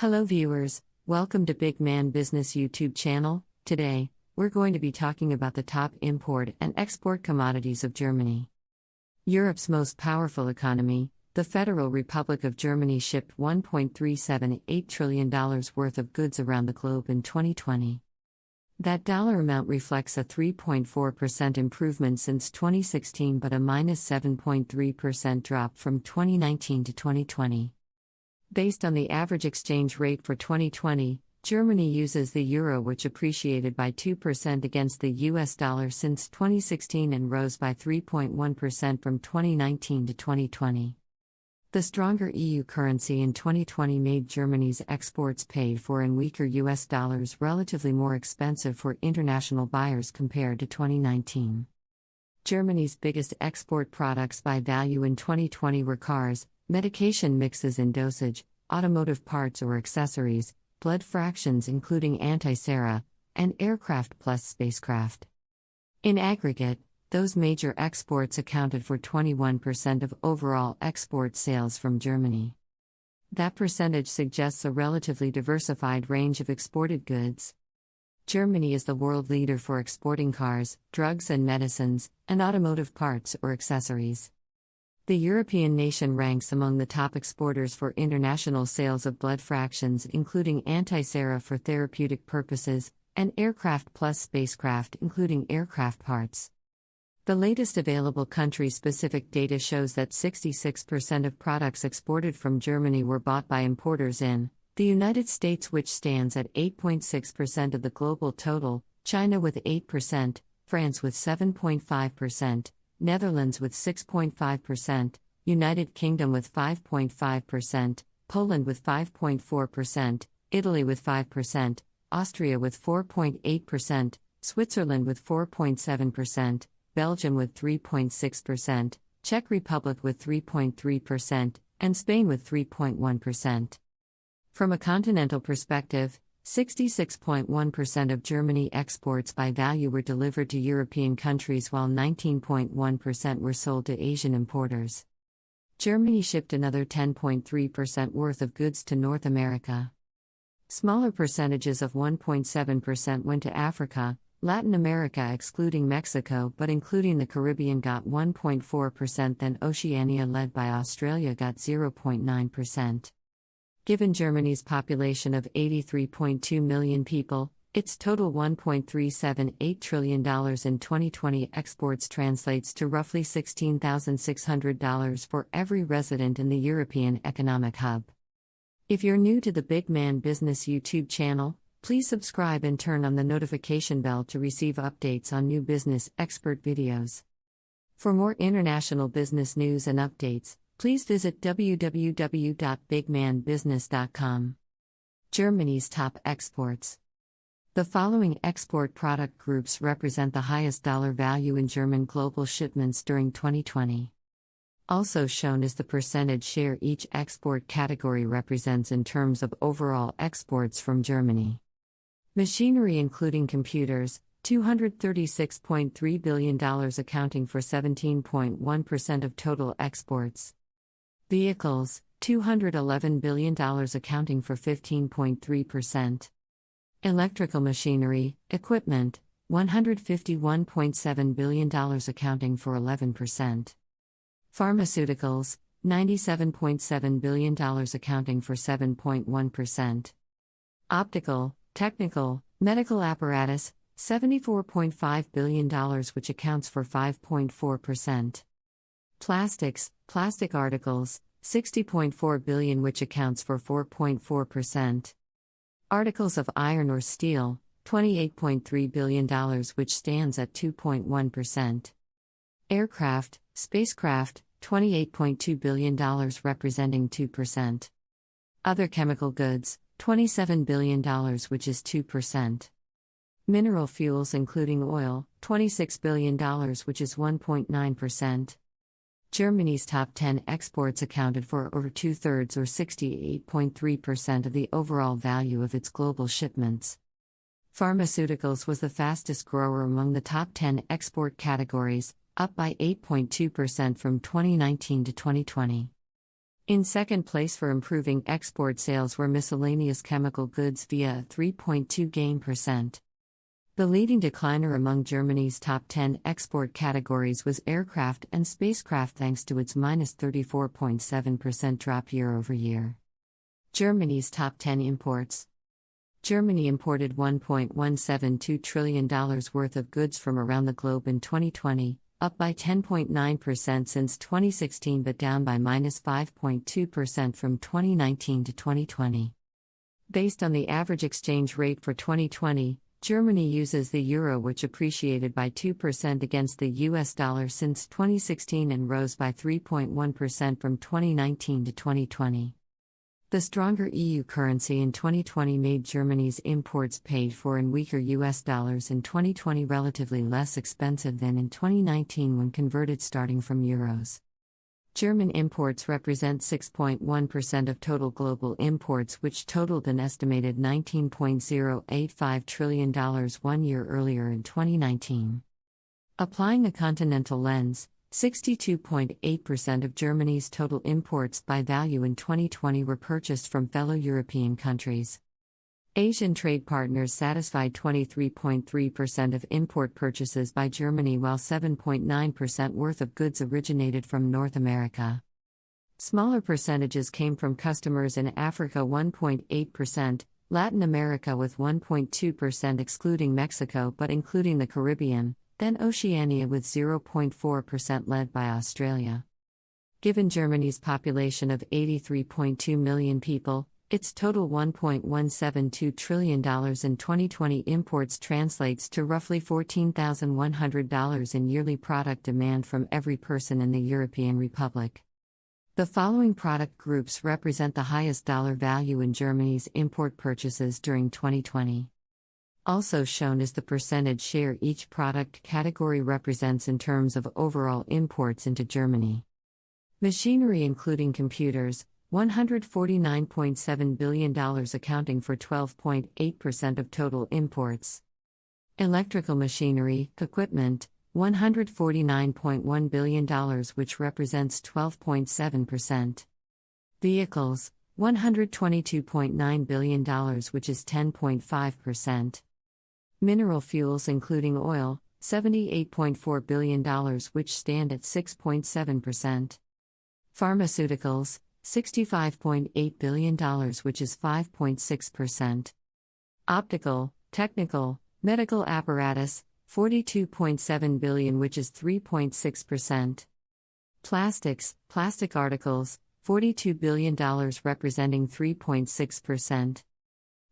Hello viewers, welcome to Big Man Business YouTube channel. Today, we're going to be talking about the top import and export commodities of Germany. Europe's most powerful economy, the Federal Republic of Germany shipped $1.378 trillion worth of goods around the globe in 2020. That dollar amount reflects a 3.4% improvement since 2016 but a minus 7.3% drop from 2019 to 2020. Based on the average exchange rate for 2020, Germany uses the euro, which appreciated by 2% against the US dollar since 2016 and rose by 3.1% from 2019 to 2020. The stronger EU currency in 2020 made Germany's exports paid for in weaker US dollars relatively more expensive for international buyers compared to 2019. Germany's biggest export products by value in 2020 were cars, medication mixes and dosage, automotive parts or accessories, blood fractions including antisera, and aircraft plus spacecraft. In aggregate, those major exports accounted for 21% of overall export sales from Germany. That percentage suggests a relatively diversified range of exported goods. Germany is the world leader for exporting cars, drugs and medicines, and automotive parts or accessories. The European nation ranks among the top exporters for international sales of blood fractions, including antisera for therapeutic purposes, and aircraft plus spacecraft, including aircraft parts. The latest available country-specific data shows that 66% of products exported from Germany were bought by importers in the United States, which stands at 8.6% of the global total, China with 8%, France with 7.5%, Netherlands with 6.5%, United Kingdom with 5.5%, Poland with 5.4%, Italy with 5%, Austria with 4.8%, Switzerland with 4.7%, Belgium with 3.6%, Czech Republic with 3.3%, and Spain with 3.1%. From a continental perspective, 66.1% of Germany exports by value were delivered to European countries while 19.1% were sold to Asian importers. Germany shipped another 10.3% worth of goods to North America. Smaller percentages of 1.7% went to Africa, Latin America excluding Mexico but including the Caribbean got 1.4%, then Oceania led by Australia got 0.9%. Given Germany's population of 83.2 million people, its total $1.378 trillion in 2020 exports translates to roughly $16,600 for every resident in the European Economic Hub. If you're new to the Big Man Business YouTube channel, please subscribe and turn on the notification bell to receive updates on new business expert videos. For more international business news and updates, please visit www.bigmanbusiness.com. Germany's top exports. The following export product groups represent the highest dollar value in German global shipments during 2020. Also shown is the percentage share each export category represents in terms of overall exports from Germany. Machinery including computers, $236.3 billion accounting for 17.1% of total exports. Vehicles, $211 billion accounting for 15.3%. Electrical machinery, equipment, $151.7 billion accounting for 11%. Pharmaceuticals, $97.7 billion accounting for 7.1%. Optical, technical, medical apparatus, $74.5 billion which accounts for 5.4%. Plastics, plastic articles, $60.4 billion which accounts for 4.4%. Articles of iron or steel, $28.3 billion which stands at 2.1%. Aircraft, spacecraft, $28.2 billion representing 2%. Other chemical goods, $27 billion which is 2%. Mineral fuels including oil, $26 billion which is 1.9%. Germany's top 10 exports accounted for over two-thirds or 68.3% of the overall value of its global shipments. Pharmaceuticals was the fastest grower among the top 10 export categories, up by 8.2% from 2019 to 2020. In second place for improving export sales were miscellaneous chemical goods via a 3.2 gain percent. The leading decliner among Germany's top 10 export categories was aircraft and spacecraft thanks to its minus 34.7% drop year-over-year. Germany's top 10 imports. Germany imported $1.172 trillion worth of goods from around the globe in 2020, up by 10.9% since 2016 but down by minus 5.2% from 2019 to 2020. Based on the average exchange rate for 2020, Germany uses the euro, which appreciated by 2% against the US dollar since 2016 and rose by 3.1% from 2019 to 2020. The stronger EU currency in 2020 made Germany's imports paid for in weaker US dollars in 2020 relatively less expensive than in 2019 when converted starting from euros. German imports represent 6.1% of total global imports, which totaled an estimated $19.085 trillion 1 year earlier in 2019. Applying a continental lens, 62.8% of Germany's total imports by value in 2020 were purchased from fellow European countries. Asian trade partners satisfied 23.3% of import purchases by Germany, while 7.9% worth of goods originated from North America. Smaller percentages came from customers in Africa 1.8%, Latin America with 1.2% excluding Mexico but including the Caribbean, then Oceania with 0.4% led by Australia. Given Germany's population of 83.2 million people, its total $1.172 trillion in 2020 imports translates to roughly $14,100 in yearly product demand from every person in the European Republic. The following product groups represent the highest dollar value in Germany's import purchases during 2020. Also shown is the percentage share each product category represents in terms of overall imports into Germany. Machinery including computers, $149.7 billion accounting for 12.8% of total imports. Electrical machinery, equipment, $149.1 billion which represents 12.7%. Vehicles, $122.9 billion which is 10.5%. Mineral fuels including oil, $78.4 billion which stand at 6.7%. Pharmaceuticals, $65.8 billion which is 5.6%. Optical, technical, medical apparatus, $42.7 billion which is 3.6%. Plastics, plastic articles, $42 billion representing 3.6%.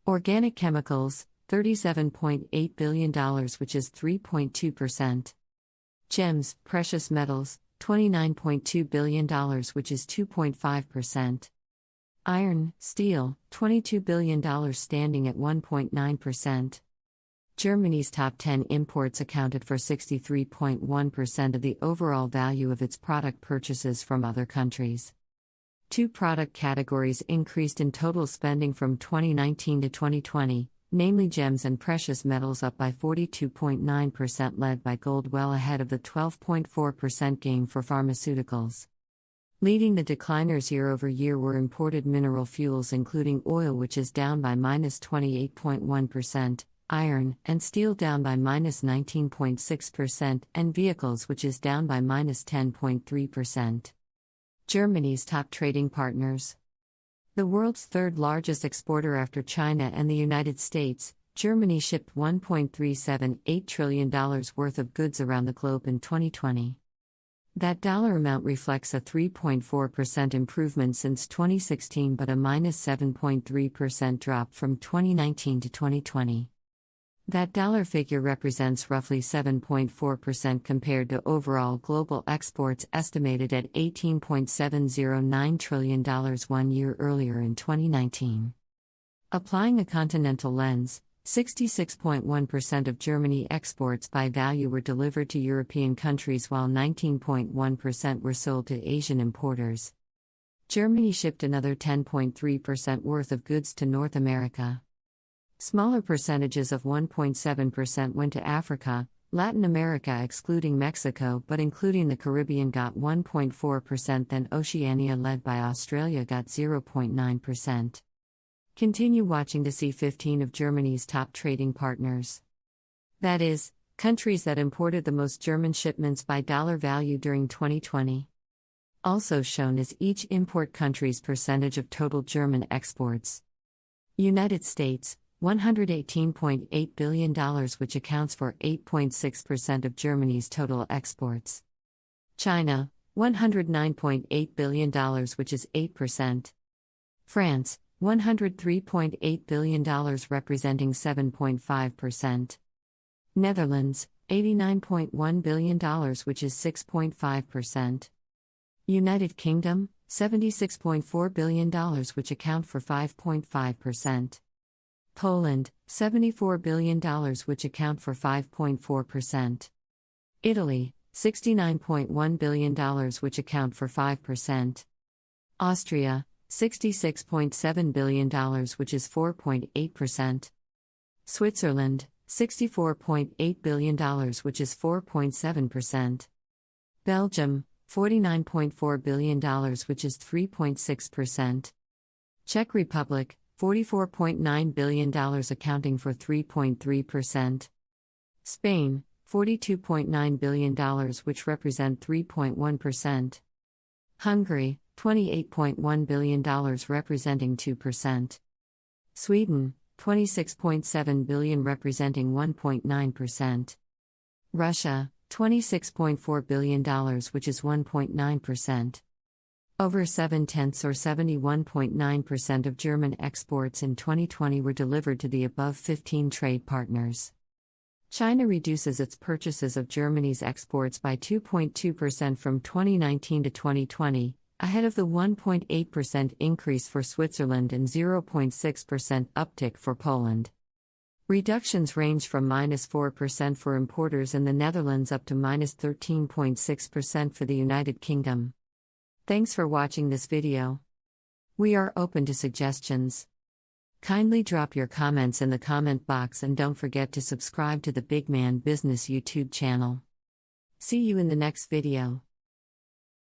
Organic chemicals, $37.8 billion which is 3.2%. Gems, precious metals, $29.2 billion which is 2.5%. Iron, steel, $22 billion standing at 1.9%. Germany's top 10 imports accounted for 63.1% of the overall value of its product purchases from other countries. Two product categories increased in total spending from 2019 to 2020, namely gems and precious metals up by 42.9% led by gold, well ahead of the 12.4% gain for pharmaceuticals. Leading the decliners year-over-year were imported mineral fuels including oil which is down by minus 28.1%, iron and steel down by minus 19.6% and vehicles which is down by minus 10.3%. Germany's top trading partners. The world's third largest exporter after China and the United States, Germany shipped $1.378 trillion worth of goods around the globe in 2020. That dollar amount reflects a 3.4% improvement since 2016 but a minus 7.3% drop from 2019 to 2020. That dollar figure represents roughly 7.4% compared to overall global exports estimated at $18.709 trillion 1 year earlier in 2019. Applying a continental lens, 66.1% of Germany exports by value were delivered to European countries while 19.1% were sold to Asian importers. Germany shipped another 10.3% worth of goods to North America. Smaller percentages of 1.7% went to Africa, Latin America excluding Mexico but including the Caribbean got 1.4%, then Oceania led by Australia got 0.9%. Continue watching to see 15 of Germany's top trading partners. That is, countries that imported the most German shipments by dollar value during 2020. Also shown is each import country's percentage of total German exports. United States, $118.8 billion, which accounts for 8.6% of Germany's total exports. China, $109.8 billion, which is 8%. France, $103.8 billion, representing 7.5%. Netherlands, $89.1 billion, which is 6.5%. United Kingdom, $76.4 billion, which account for 5.5%. Poland, $74 billion, which account for 5.4%. Italy, $69.1 billion, which account for 5%. Austria, $66.7 billion, which is 4.8%. Switzerland, $64.8 billion, which is 4.7%. Belgium, $49.4 billion, which is 3.6%. Czech Republic, $44.9 billion, accounting for 3.3%. Spain, $42.9 billion, which represent 3.1%. Hungary, $28.1 billion, representing 2%. Sweden, $26.7 billion, representing 1.9%. Russia, $26.4 billion, which is 1.9%. Over 7/10 or 71.9% of German exports in 2020 were delivered to the above 15 trade partners. China reduces its purchases of Germany's exports by 2.2% from 2019 to 2020, ahead of the 1.8% increase for Switzerland and 0.6% uptick for Poland. Reductions range from -4% for importers in the Netherlands up to -13.6% for the United Kingdom. Thanks for watching this video. We are open to suggestions. Kindly drop your comments in the comment box and don't forget to subscribe to the Big Man Business YouTube channel. See you in the next video.